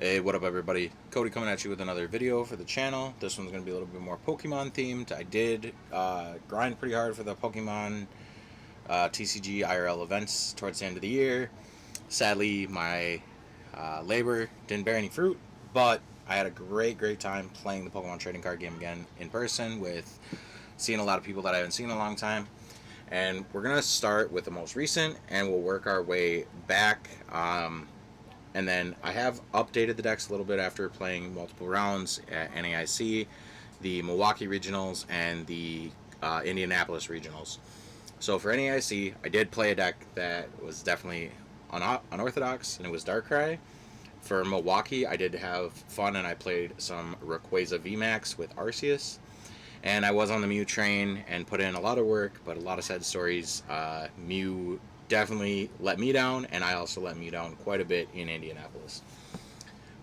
Hey, what up everybody? Cody coming at you with another video for the channel. This one's going to be a little bit more Pokemon themed. I did grind pretty hard for the Pokemon TCG IRL events towards the end of the year. Sadly, my labor didn't bear any fruit, but I had a great time playing the Pokemon trading card game again in person with seeing a lot of people that I haven't seen in a long time. And we're going to start with the most recent and we'll work our way back. And then I have updated the decks a little bit after playing multiple rounds at NAIC, the Milwaukee Regionals, and the Indianapolis Regionals. So for NAIC, I did play a deck that was definitely unorthodox, and it was Darkrai. For Milwaukee, I did have fun, and I played some Rayquaza VMAX with Arceus. And I was on the Mew train and put in a lot of work, but a lot of sad stories. Mew definitely let me down, and I also let Mew down quite a bit in Indianapolis.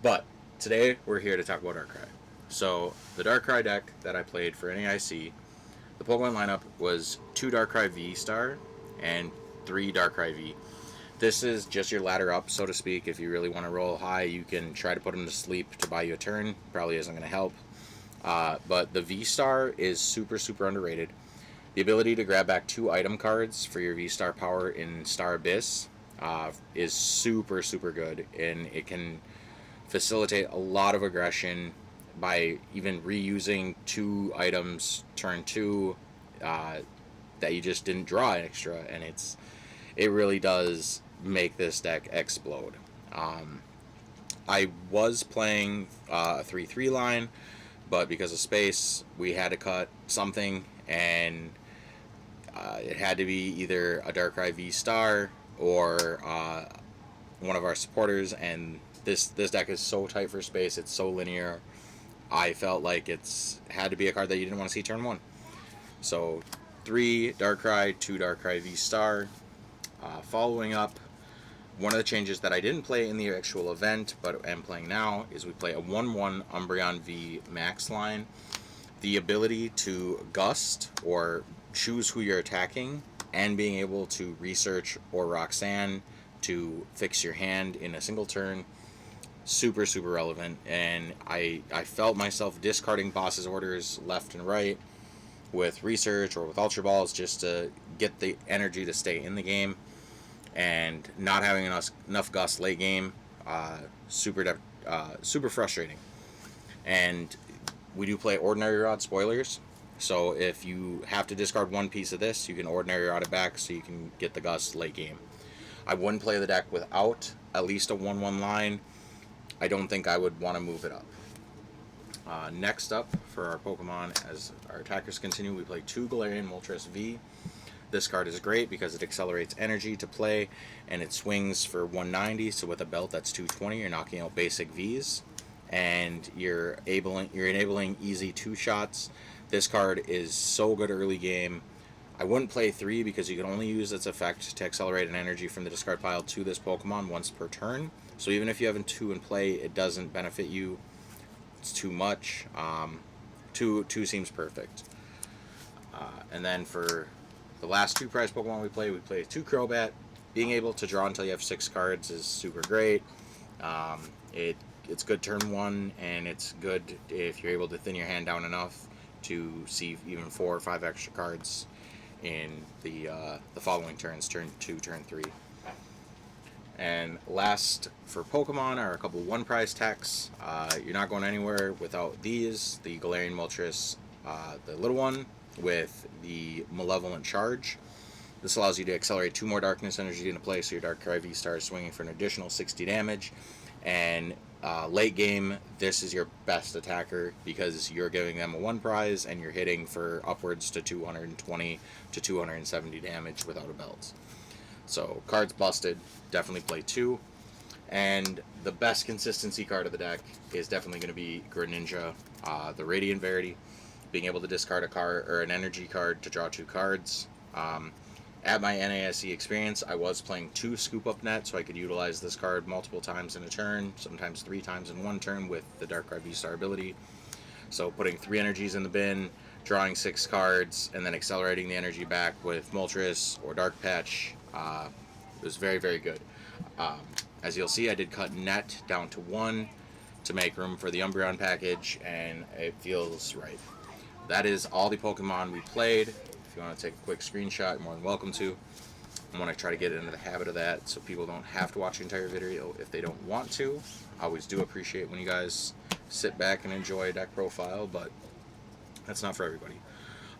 But today we're here to talk about Darkrai. So the Darkrai deck that I played for NAIC, the Pokemon lineup was 2 Darkrai V Star and 3 Darkrai V. This is just your ladder up, so to speak. If you really want to roll high, you can try to put him to sleep to buy you a turn. Probably isn't going to help. But the V Star is super underrated. The ability to grab back 2 item cards for your V Star power in Star Abyss is super good, and it can facilitate a lot of aggression by even reusing 2 items turn 2 that you just didn't draw extra, and it really does make this deck explode. I was playing a 3/3 line, but because of space, we had to cut something, and it had to be either a Darkrai V Star or one of our supporters. And this deck is so tight for space; it's so linear. I felt like it's had to be a card that you didn't want to see turn 1. So 3 Darkrai, 2 Darkrai V Star. Following up, one of the changes that I didn't play in the actual event, but am playing now, is we play a 1/1 Umbreon V Max line. The ability to gust or choose who you're attacking, and being able to research or Roxanne to fix your hand in a single turn, super relevant. And I felt myself discarding boss's orders left and right with research or with Ultra Balls just to get the energy to stay in the game, and not having enough gust late game, super frustrating. And we do play Ordinary Rod spoilers, so if you have to discard one piece of this, you can Ordinary Rod it back so you can get the gust late game. I wouldn't play the deck without at least a 1/1 line. I don't think I would want to move it up. Next up, for our Pokemon, as our attackers continue, we play 2 Galarian Moltres V. This card is great because it accelerates energy to play, and it swings for 190, so with a belt that's 220, you're knocking out basic Vs, and you're enabling easy 2-shots. This card is so good early game. I wouldn't play 3 because you can only use its effect to accelerate an energy from the discard pile to this Pokemon once per turn. So even if you have 2 in play, it doesn't benefit you. It's too much. 2 seems perfect. And then for the last 2 prize Pokemon we play 2 Crobat. Being able to draw until you have 6 cards is super great. It's good turn 1, and it's good if you're able to thin your hand down enough to see even 4 or 5 extra cards in the following turns, turn 2, turn 3. And last for Pokemon are a couple 1 prize techs. You're not going anywhere without these. The Galarian Moltres, the little one, with the Malevolent Charge. This allows you to accelerate 2 more Darkness energy into play, so your Darkrai V Star is swinging for an additional 60 damage. And late game, this is your best attacker because you're giving them a 1 prize and you're hitting for upwards to 220 to 270 damage without a belt. So cards busted, definitely play 2. And the best consistency card of the deck is definitely going to be Greninja, the Radiant Verity. Being able to discard a card or an energy card to draw 2 cards. At my NAIC experience, I was playing 2 Scoop Up Net, so I could utilize this card multiple times in a turn, sometimes 3 times in one turn with the Darkrai V Star ability. So putting 3 energies in the bin, drawing 6 cards, and then accelerating the energy back with Moltres or Dark Patch was very good. As you'll see, I did cut net down to 1. to make room for the Umbreon package, and it feels right. That is all the Pokemon we played. If you want to take a quick screenshot, you're more than welcome to. I want to try to get into the habit of that so people don't have to watch the entire video if they don't want to. I always do appreciate when you guys sit back and enjoy a deck profile, but that's not for everybody.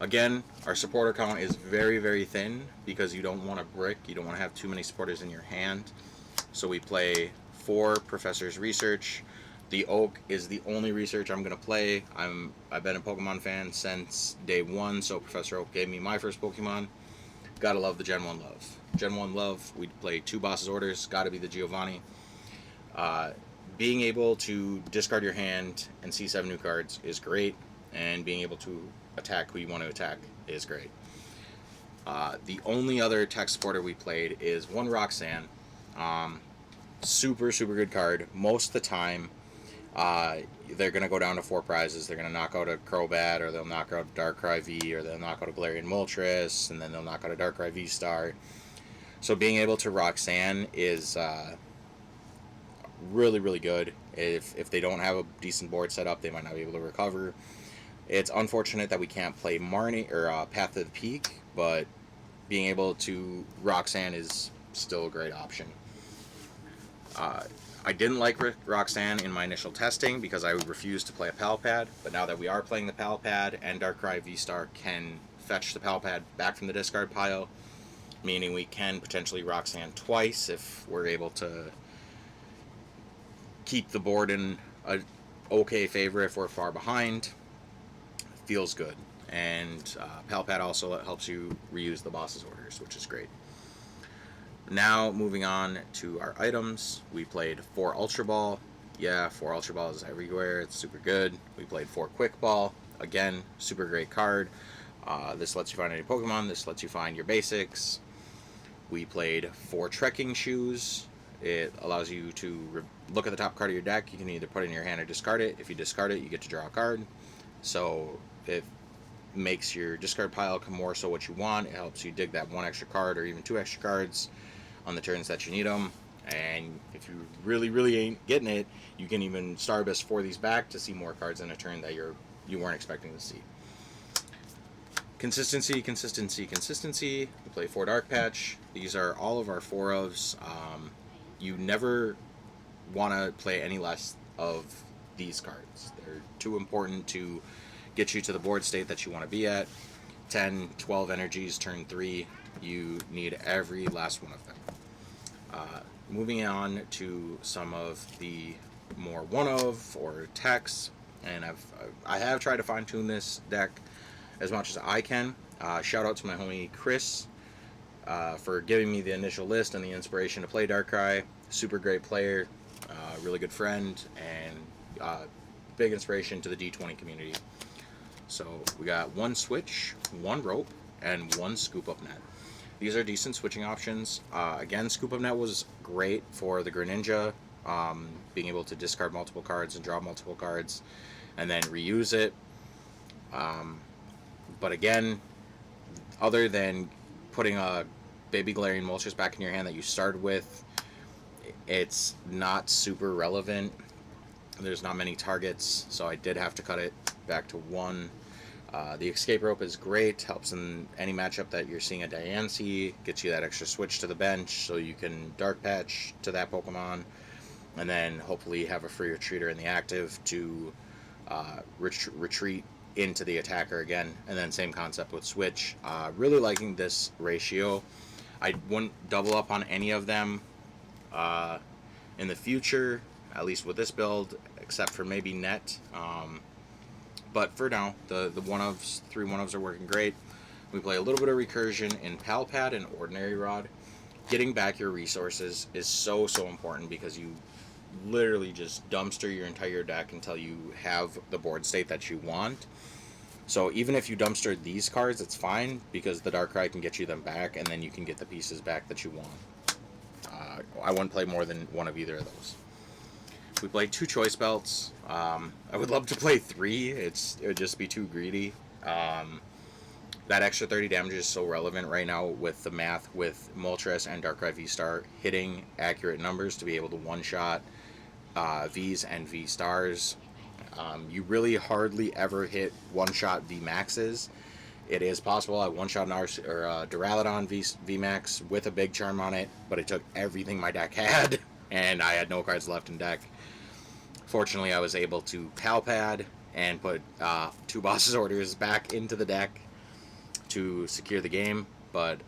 Again, our supporter count is very, very thin because you don't want to brick. You don't want to have too many supporters in your hand. So we play 4 Professor's Research. The Oak is the only research I'm going to play. I've been a Pokemon fan since day 1, so Professor Oak gave me my first Pokemon. Gotta love the Gen 1 love. Gen 1 love, we play 2 Boss's Orders, gotta be the Giovanni. Being able to discard your hand and see 7 new cards is great, and being able to attack who you want to attack is great. The only other tech supporter we played is 1 Roxanne. Super, super good card. Most of the time, they're going to go down to 4 prizes. They're going to knock out a Crobat, or they'll knock out Darkrai V, or they'll knock out a Galarian Moltres, and then they'll knock out a Darkrai V Star. So being able to Roxanne is really, really good. If they don't have a decent board set up, they might not be able to recover. It's unfortunate that we can't play Marnie or Path of the Peak, but being able to Roxanne is still a great option. I didn't like Roxanne in my initial testing because I refused to play a Pal Pad, but now that we are playing the Pal Pad and Darkrai V Star can fetch the Pal Pad back from the discard pile, meaning we can potentially Roxanne twice if we're able to keep the board in a okay favor if we're far behind, feels good. And Pal Pad also helps you reuse the Boss's Orders, which is great. Now, moving on to our items, we played 4 Ultra Ball. Yeah, 4 Ultra Balls everywhere. It's super good. We played 4 Quick Ball. Again, super great card. This lets you find any Pokemon. This lets you find your basics. We played 4 Trekking Shoes. It allows you to look at the top card of your deck. You can either put it in your hand or discard it. If you discard it, you get to draw a card. So it makes your discard pile come more so what you want. It helps you dig that 1 extra card or even 2 extra cards on the turns that you need them. And if you really, really ain't getting it, you can even Starbust for these back to see more cards in a turn that you weren't expecting to see. Consistency, consistency, consistency. We play 4 Dark Patch. These are all of our 4-ofs. You never want to play any less of these cards. They're too important to get you to the board state that you want to be at. 10, 12 energies, turn 3. You need every last one of them. Moving on to some of the more one-of or techs, and I have tried to fine-tune this deck as much as I can. Shout out to my homie Chris for giving me the initial list and the inspiration to play Darkrai. Super great player, really good friend, and big inspiration to the D20 community. So we got 1 Switch, 1 Rope, and 1 Scoop Up Net. These are decent switching options. Again, Scoop Up Net was great for the Greninja, being able to discard multiple cards and draw multiple cards, and then reuse it. But again, other than putting a Baby Galarian Moltres back in your hand that you started with, it's not super relevant. There's not many targets, so I did have to cut it back to 1. The Escape Rope is great, helps in any matchup that you're seeing a Diancie, gets you that extra switch to the bench so you can Dark Patch to that Pokemon, and then hopefully have a free retreater in the active to retreat into the attacker again, and then same concept with Switch. Really liking this ratio. I wouldn't double up on any of them in the future, at least with this build, except for maybe Net. But for now, the 1-ofs, 3 1-ofs are working great. We play a little bit of Recursion in Pal Pad and Ordinary Rod. Getting back your resources is so important because you literally just dumpster your entire deck until you have the board state that you want. So even if you dumpster these cards, it's fine because the Darkrai can get you them back, and then you can get the pieces back that you want. I wouldn't play more than 1 of either of those. We play 2 Choice Belts. I would love to play 3. It would just be too greedy. That extra 30 damage is so relevant right now with the math with Moltres and Darkrai V Star hitting accurate numbers to be able to one-shot Vs and V Stars. You really hardly ever hit one-shot V Maxes. It is possible I one-shot an Duraludon V Max with a big charm on it, but it took everything my deck had, and I had no cards left in deck. Fortunately, I was able to Pal Pad and put 2 Boss's Orders back into the deck to secure the game, but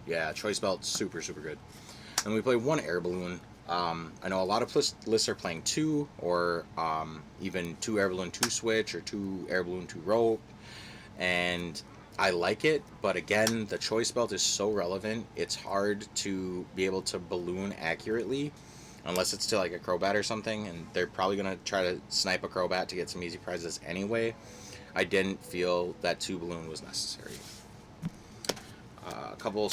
yeah, Choice Belt, super, super good. And we play 1 Air Balloon. I know a lot of lists are playing 2, or even 2 Air Balloon 2 Switch, or 2 Air Balloon 2 Rope, and I like it, but again, the Choice Belt is so relevant, it's hard to be able to balloon accurately, unless it's to like a Crobat or something, and they're probably going to try to snipe a Crobat to get some easy prizes anyway. I didn't feel that 2 balloon was necessary. A couple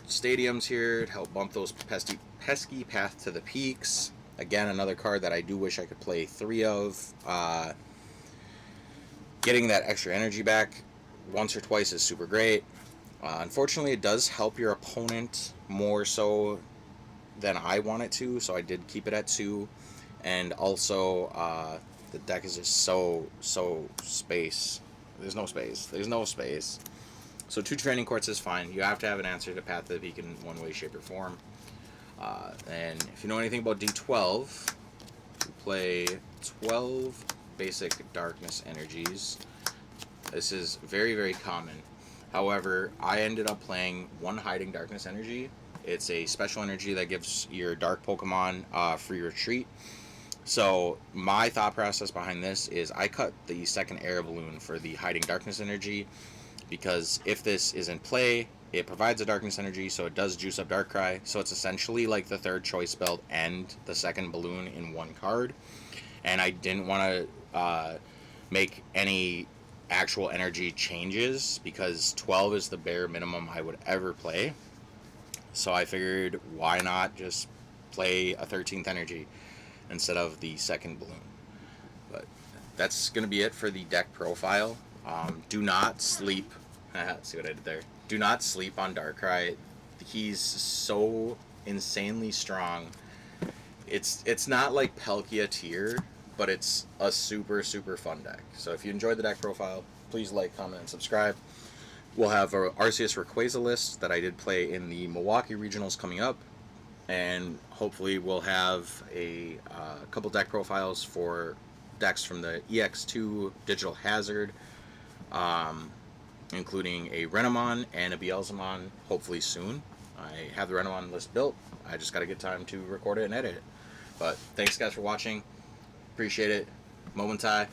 stadiums here to help bump those pesky Path to the Peaks. Again, another card that I do wish I could play 3 of. Getting that extra energy back once or twice is super great. Unfortunately, it does help your opponent more so than I want it to, so I did keep it at 2. And also, the deck is just so space. There's no space. So 2 training courts is fine. You have to have an answer to Path to the Peak in one way, shape, or form. And if you know anything about D12, we play 12 basic darkness energies. This is very, very common. However, I ended up playing 1 hiding darkness energy. It's a special energy that gives your dark Pokemon free retreat. So my thought process behind this is I cut the 2nd Air Balloon for the hiding darkness energy, because if this is in play, it provides a darkness energy, so it does juice up Darkrai. So it's essentially like the 3rd Choice Belt and the 2nd balloon in 1 card. And I didn't want to make any actual energy changes, because 12 is the bare minimum I would ever play. So I figured, why not just play a 13th energy instead of the 2nd balloon. But that's going to be it for the deck profile. Do not sleep. See what I did there? Do not sleep on Darkrai. He's so insanely strong. It's not like Palkia tier, but it's a super fun deck. So if you enjoyed the deck profile, please like, comment, and subscribe. We'll have our Arceus Rayquaza list that I did play in the Milwaukee Regionals coming up, and hopefully we'll have a couple deck profiles for decks from the EX2 Digital Hazard, including a Renamon and a Beelzemon, hopefully soon. I have the Renamon list built. I just got to get time to record it and edit it. But thanks guys for watching. Appreciate it. Momentai.